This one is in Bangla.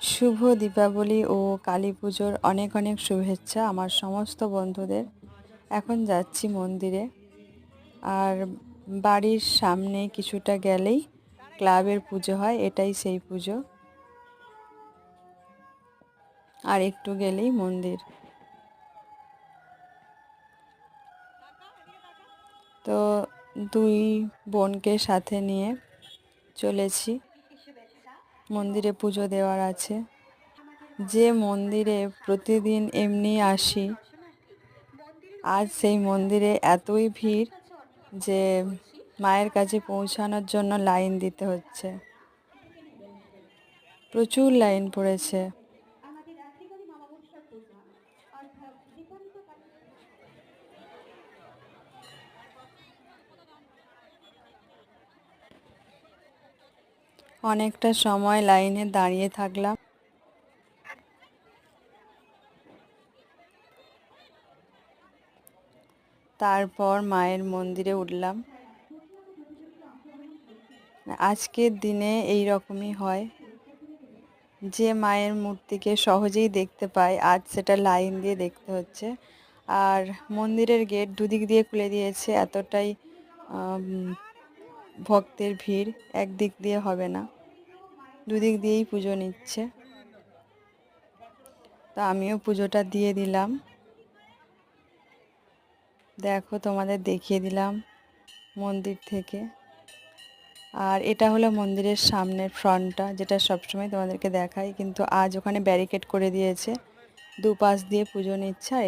শুভ দীপাবলি ও কালী পুজোর অনেক অনেক শুভেচ্ছা আমার সমস্ত বন্ধুদের। এখন যাচ্ছি মন্দিরে। আর বাড়ির সামনে কিছুটা গেলেই ক্লাবের পুজো হয়, এটাই সেই পুজো। আর একটু গেলেই মন্দির। তো দুই বোনকে সাথে নিয়ে চলেছি, মন্দিরে পুজো দেওয়ার আছে। যে মন্দিরে প্রতিদিন এমনি আসি, আজ সেই মন্দিরে এতই ভিড় যে মায়ের কাছে পৌঁছানোর জন্য লাইন দিতে হচ্ছে। প্রচুর লাইন পড়েছে। অনেকটা সময় লাইনে দাঁড়িয়ে থাকলাম। তারপর মায়ের মন্দিরে উঠলাম। আজকের দিনে এই রকমই হয়, যে মায়ের মূর্তিকে সহজেই দেখতে পায় আজ সেটা লাইন দিয়ে দেখতে হচ্ছে। আর মন্দিরের গেট দুদিক দিয়ে খুলে দিয়েছে, এতটাই ভক্তের ভিড়, একদিক দিয়ে হবে না, দুদিক দিয়েই পুজো নিচ্ছে। তো আমিও পুজোটা দিয়ে দিলাম। দেখো, তোমাদের দেখিয়ে দিলাম মন্দির থেকে। আর এটা হলো মন্দিরের সামনের ফ্রন্টটা, যেটা সবসময় তোমাদেরকে দেখাই, কিন্তু আজ ওখানে ব্যারিকেড করে দিয়েছে, দুপাশ দিয়ে পুজো নিচ্ছে। আর